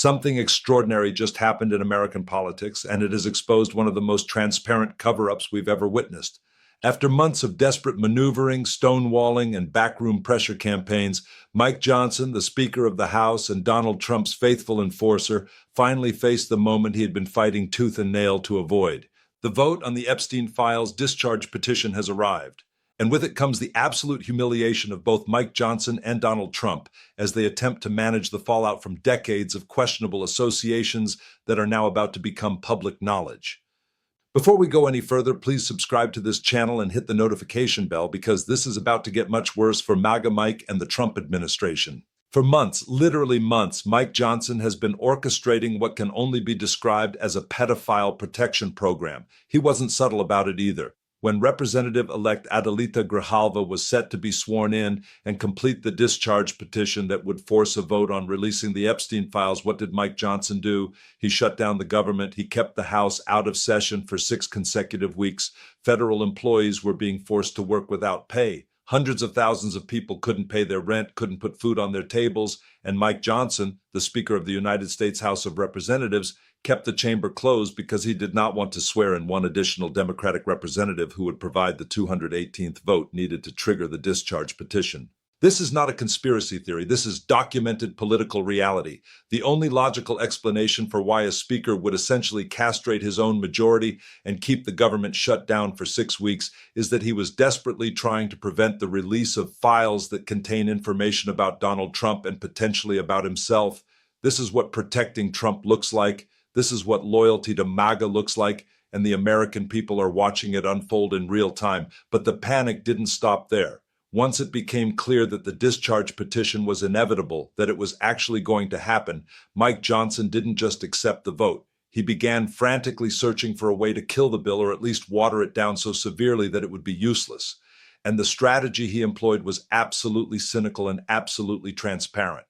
Something extraordinary just happened in American politics, and it has exposed one of the most transparent cover-ups we've ever witnessed. After months of desperate maneuvering, stonewalling, and backroom pressure campaigns, Mike Johnson, the Speaker of the House and Donald Trump's faithful enforcer, finally faced the moment he had been fighting tooth and nail to avoid. The vote on the Epstein Files discharge petition has arrived, and with it comes the absolute humiliation of both Mike Johnson and Donald Trump as they attempt to manage the fallout from decades of questionable associations that are now about to become public knowledge. Before we go any further, please subscribe to this channel and hit the notification bell because this is about to get much worse for Maga Mike and the Trump administration. For months, literally months, Mike Johnson has been orchestrating what can only be described as a pedophile protection program. He wasn't subtle about it either. When Representative-elect Adelita Grijalva was set to be sworn in and complete the discharge petition that would force a vote on releasing the Epstein files, what did Mike Johnson do? He shut down the government. He kept the House out of session for 6 consecutive weeks. Federal employees were being forced to work without pay. Hundreds of thousands of people couldn't pay their rent, couldn't put food on their tables, and Mike Johnson, the Speaker of the United States House of Representatives, kept the chamber closed because he did not want to swear in one additional Democratic representative who would provide the 218th vote needed to trigger the discharge petition. This is not a conspiracy theory. This is documented political reality. The only logical explanation for why a speaker would essentially castrate his own majority and keep the government shut down for 6 weeks is that he was desperately trying to prevent the release of files that contain information about Donald Trump and potentially about himself. This is what protecting Trump looks like. This is what loyalty to Maga looks like, and the American people are watching it unfold in real time. But the panic didn't stop there. Once it became clear that the discharge petition was inevitable, that it was actually going to happen, Mike Johnson didn't just accept the vote. He began frantically searching for a way to kill the bill or at least water it down so severely that it would be useless. And the strategy he employed was absolutely cynical and absolutely transparent.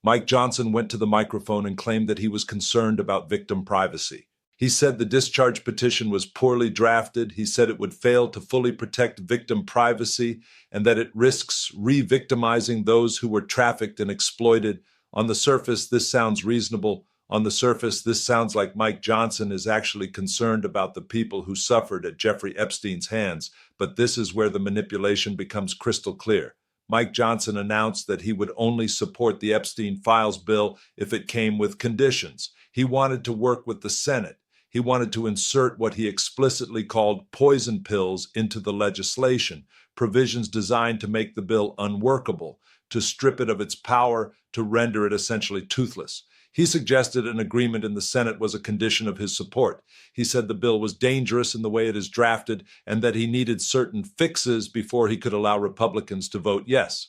Mike Johnson went to the microphone and claimed that he was concerned about victim privacy. He said the discharge petition was poorly drafted. He said it would fail to fully protect victim privacy and that it risks re-victimizing those who were trafficked and exploited. On the surface, this sounds reasonable. On the surface, this sounds like Mike Johnson is actually concerned about the people who suffered at Jeffrey Epstein's hands. But this is where the manipulation becomes crystal clear. Mike Johnson announced that he would only support the Epstein Files bill if it came with conditions. He wanted to work with the Senate. He wanted to insert what he explicitly called poison pills into the legislation, provisions designed to make the bill unworkable, to strip it of its power, to render it essentially toothless. He suggested an agreement in the Senate was a condition of his support. He said the bill was dangerous in the way it is drafted and that he needed certain fixes before he could allow Republicans to vote yes.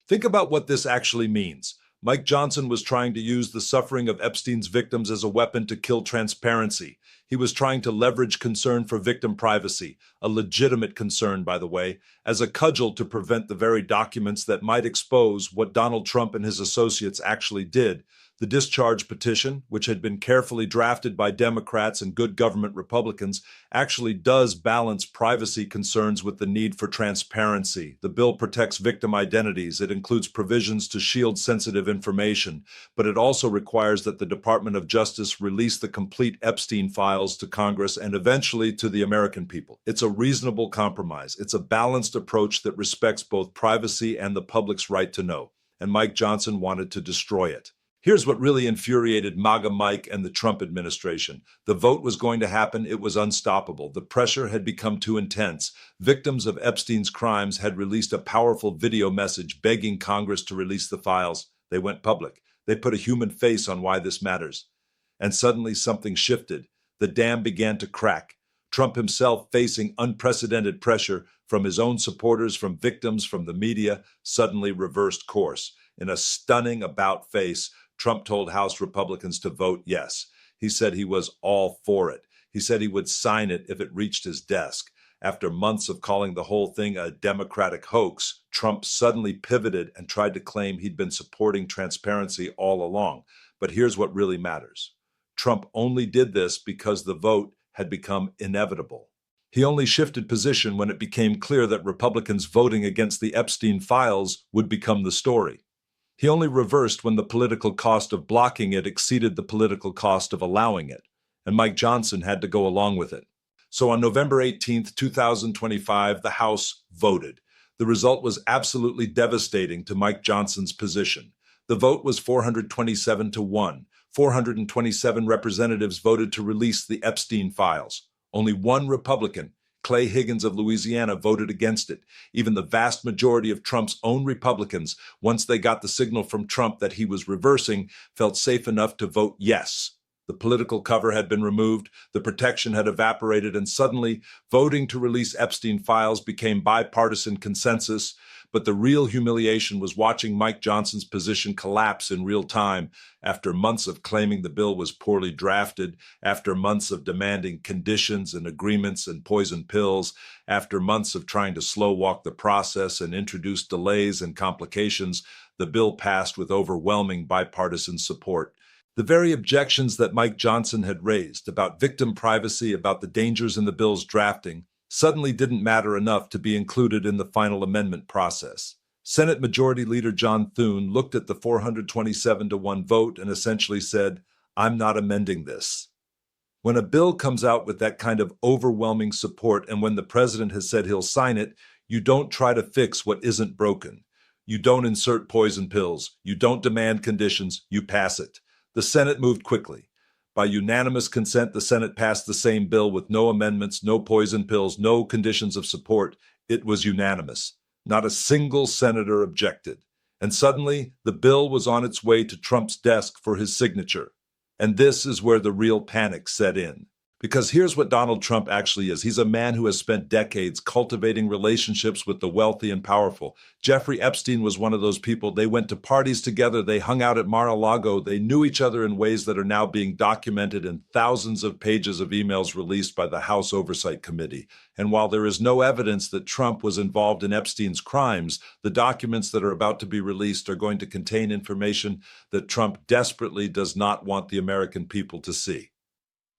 Think about what this actually means. Mike Johnson was trying to use the suffering of Epstein's victims as a weapon to kill transparency. He was trying to leverage concern for victim privacy, a legitimate concern, by the way, as a cudgel to prevent the very documents that might expose what Donald Trump and his associates actually did. The discharge petition, which had been carefully drafted by Democrats and good government Republicans, actually does balance privacy concerns with the need for transparency. The bill protects victim identities. It includes provisions to shield sensitive information, but it also requires that the Department of Justice release the complete Epstein files to Congress and eventually to the American people. It's a reasonable compromise. It's a balanced approach that respects both privacy and the public's right to know. And Mike Johnson wanted to destroy it. Here's what really infuriated Maga Mike and the Trump administration. The vote was going to happen. It was unstoppable. The pressure had become too intense. Victims of Epstein's crimes had released a powerful video message begging Congress to release the files. They went public. They put a human face on why this matters. And suddenly something shifted. The dam began to crack. Trump himself, facing unprecedented pressure from his own supporters, from victims, from the media, suddenly reversed course. In a stunning about-face, Trump told House Republicans to vote yes. He said he was all for it. He said he would sign it if it reached his desk. After months of calling the whole thing a Democratic hoax, Trump suddenly pivoted and tried to claim he'd been supporting transparency all along. But here's what really matters. Trump only did this because the vote had become inevitable. He only shifted position when it became clear that Republicans voting against the Epstein files would become the story. He only reversed when the political cost of blocking it exceeded the political cost of allowing it, and Mike Johnson had to go along with it. So on November 18th, 2025, the House voted. The result was absolutely devastating to Mike Johnson's position. The vote was 427 to 1. 427 representatives voted to release the Epstein files. Only one Republican, Clay Higgins of Louisiana, voted against it. Even the vast majority of Trump's own Republicans, once they got the signal from Trump that he was reversing, felt safe enough to vote yes. The political cover had been removed, the protection had evaporated, and suddenly, voting to release Epstein files became bipartisan consensus. But the real humiliation was watching Mike Johnson's position collapse in real time after months of claiming the bill was poorly drafted, after months of demanding conditions and agreements and poison pills, after months of trying to slow walk the process and introduce delays and complications. The bill passed with overwhelming bipartisan support. The very objections that Mike Johnson had raised about victim privacy, about the dangers in the bill's drafting, suddenly didn't matter enough to be included in the final amendment process. Senate Majority Leader John Thune looked at the 427 to 1 vote and essentially said, "I'm not amending this." When a bill comes out with that kind of overwhelming support and when the president has said he'll sign it, you don't try to fix what isn't broken. You don't insert poison pills. You don't demand conditions. You pass it. The Senate moved quickly. By unanimous consent, the Senate passed the same bill with no amendments, no poison pills, no conditions of support. It was unanimous. Not a single senator objected. And suddenly, the bill was on its way to Trump's desk for his signature. And this is where the real panic set in. Because here's what Donald Trump actually is. He's a man who has spent decades cultivating relationships with the wealthy and powerful. Jeffrey Epstein was one of those people. They went to parties together. They hung out at Mar-a-Lago. They knew each other in ways that are now being documented in thousands of pages of emails released by the House Oversight Committee. And while there is no evidence that Trump was involved in Epstein's crimes, the documents that are about to be released are going to contain information that Trump desperately does not want the American people to see.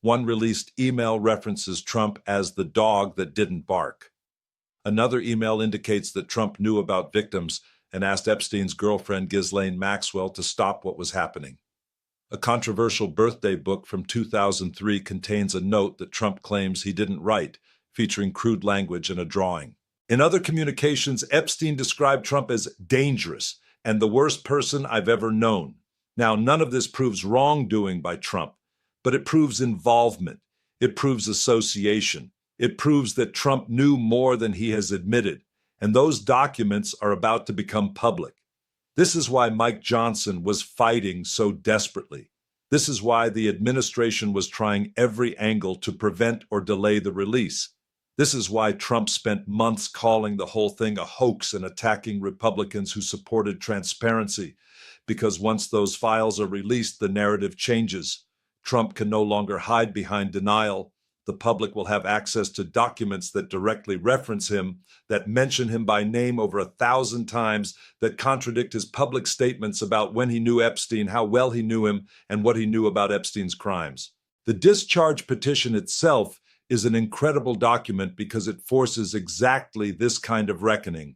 One released email references Trump as the dog that didn't bark. Another email indicates that Trump knew about victims and asked Epstein's girlfriend Ghislaine Maxwell to stop what was happening. A controversial birthday book from 2003 contains a note that Trump claims he didn't write, featuring crude language and a drawing. In other communications, Epstein described Trump as dangerous and the worst person I've ever known. Now, none of this proves wrongdoing by Trump, but it proves involvement. It proves association. It proves that Trump knew more than he has admitted, and those documents are about to become public. This is why Mike Johnson was fighting so desperately. This is why the administration was trying every angle to prevent or delay the release. This is why Trump spent months calling the whole thing a hoax and attacking Republicans who supported transparency, because once those files are released, the narrative changes. Trump can no longer hide behind denial. The public will have access to documents that directly reference him, that mention him by name over 1,000 times, that contradict his public statements about when he knew Epstein, how well he knew him, and what he knew about Epstein's crimes. The discharge petition itself is an incredible document because it forces exactly this kind of reckoning.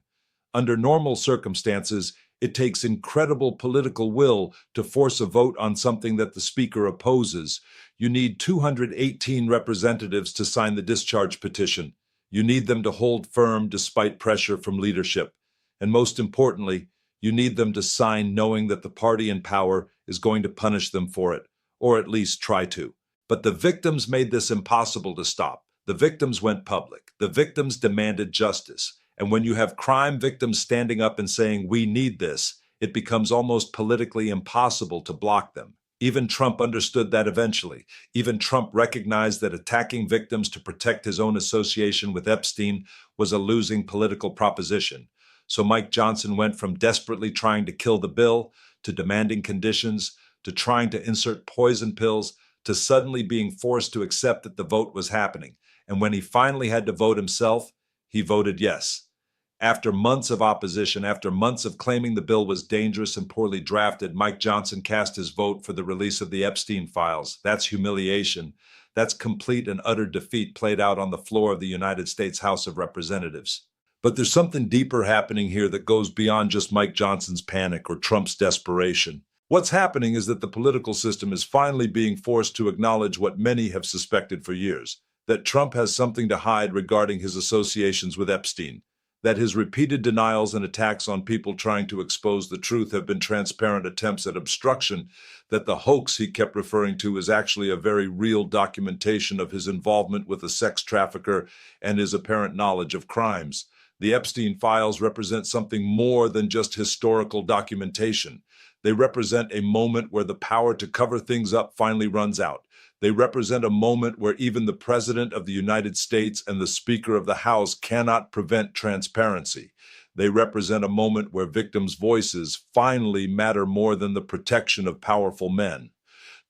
Under normal circumstances, it takes incredible political will to force a vote on something that the Speaker opposes. You need 218 representatives to sign the discharge petition. You need them to hold firm despite pressure from leadership. And most importantly, you need them to sign knowing that the party in power is going to punish them for it, or at least try to. But the victims made this impossible to stop. The victims went public. The victims demanded justice. And when you have crime victims standing up and saying, "We need this," it becomes almost politically impossible to block them. Even Trump understood that eventually. Even Trump recognized that attacking victims to protect his own association with Epstein was a losing political proposition. So Mike Johnson went from desperately trying to kill the bill, to demanding conditions, to trying to insert poison pills, to suddenly being forced to accept that the vote was happening. And when he finally had to vote himself, he voted yes. After months of opposition, after months of claiming the bill was dangerous and poorly drafted, Mike Johnson cast his vote for the release of the Epstein files. That's humiliation. That's complete and utter defeat played out on the floor of the United States House of Representatives. But there's something deeper happening here that goes beyond just Mike Johnson's panic or Trump's desperation. What's happening is that the political system is finally being forced to acknowledge what many have suspected for years, that Trump has something to hide regarding his associations with Epstein, that his repeated denials and attacks on people trying to expose the truth have been transparent attempts at obstruction, that the hoax he kept referring to is actually a very real documentation of his involvement with a sex trafficker and his apparent knowledge of crimes. The Epstein files represent something more than just historical documentation. They represent a moment where the power to cover things up finally runs out. They represent a moment where even the President of the United States and the Speaker of the House cannot prevent transparency. They represent a moment where victims' voices finally matter more than the protection of powerful men.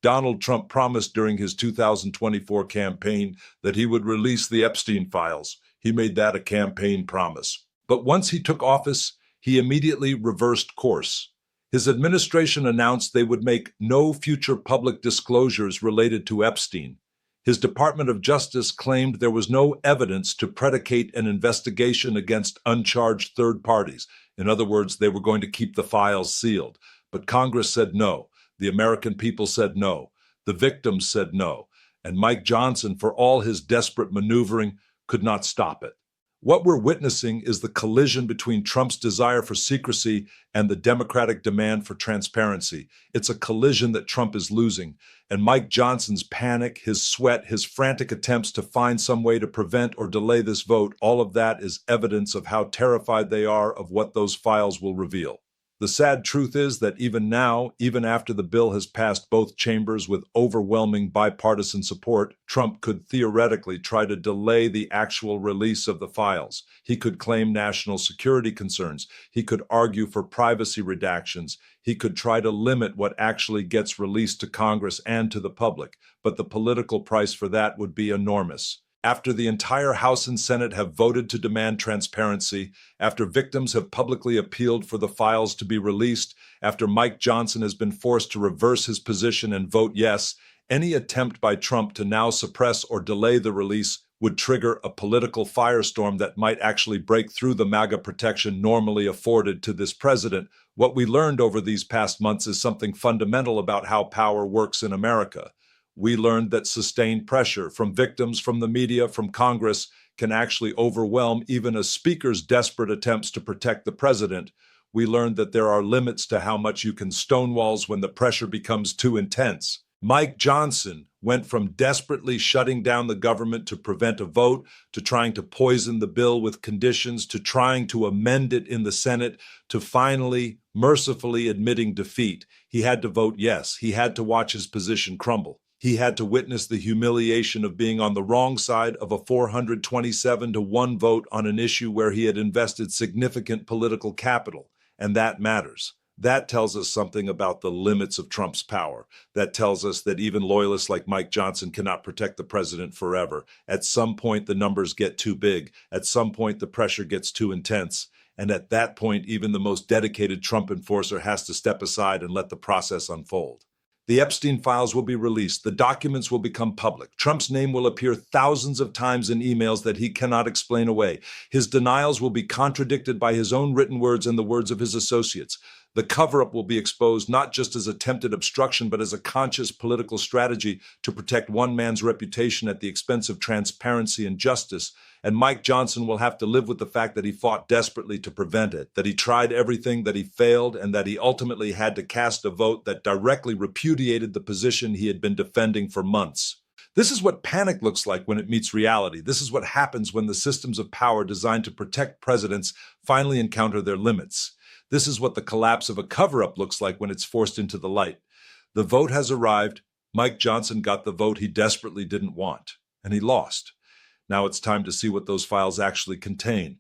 Donald Trump promised during his 2024 campaign that he would release the Epstein files. He made that a campaign promise. But once he took office, he immediately reversed course. His administration announced they would make no future public disclosures related to Epstein. His Department of Justice claimed there was no evidence to predicate an investigation against uncharged third parties. In other words, they were going to keep the files sealed. But Congress said no. The American people said no. The victims said no. And Mike Johnson, for all his desperate maneuvering, could not stop it. What we're witnessing is the collision between Trump's desire for secrecy and the Democratic demand for transparency. It's a collision that Trump is losing, and Mike Johnson's panic, his sweat, his frantic attempts to find some way to prevent or delay this vote, all of that is evidence of how terrified they are of what those files will reveal. The sad truth is that even now, even after the bill has passed both chambers with overwhelming bipartisan support, Trump could theoretically try to delay the actual release of the files. He could claim national security concerns. He could argue for privacy redactions. He could try to limit what actually gets released to Congress and to the public. But the political price for that would be enormous. After the entire House and Senate have voted to demand transparency, after victims have publicly appealed for the files to be released, after Mike Johnson has been forced to reverse his position and vote yes, any attempt by Trump to now suppress or delay the release would trigger a political firestorm that might actually break through the Maga protection normally afforded to this president. What we learned over these past months is something fundamental about how power works in America. We learned that sustained pressure from victims, from the media, from Congress can actually overwhelm even a speaker's desperate attempts to protect the president. We learned that there are limits to how much you can stonewalls when the pressure becomes too intense. Mike Johnson went from desperately shutting down the government to prevent a vote, to trying to poison the bill with conditions, to trying to amend it in the Senate, to finally, mercifully admitting defeat. He had to vote yes. He had to watch his position crumble. He had to witness the humiliation of being on the wrong side of a 427-1 vote on an issue where he had invested significant political capital. And that matters. That tells us something about the limits of Trump's power. That tells us that even loyalists like Mike Johnson cannot protect the president forever. At some point, the numbers get too big. At some point, the pressure gets too intense. And at that point, even the most dedicated Trump enforcer has to step aside and let the process unfold. The Epstein files will be released. The documents will become public. Trump's name will appear thousands of times in emails that he cannot explain away. His denials will be contradicted by his own written words and the words of his associates. The cover-up will be exposed not just as attempted obstruction, but as a conscious political strategy to protect one man's reputation at the expense of transparency and justice. And Mike Johnson will have to live with the fact that he fought desperately to prevent it, that he tried everything, that he failed, and that he ultimately had to cast a vote that directly repudiated the position he had been defending for months. This is what panic looks like when it meets reality. This is what happens when the systems of power designed to protect presidents finally encounter their limits. This is what the collapse of a cover-up looks like when it's forced into the light. The vote has arrived. Mike Johnson got the vote he desperately didn't want, and he lost. Now it's time to see what those files actually contain.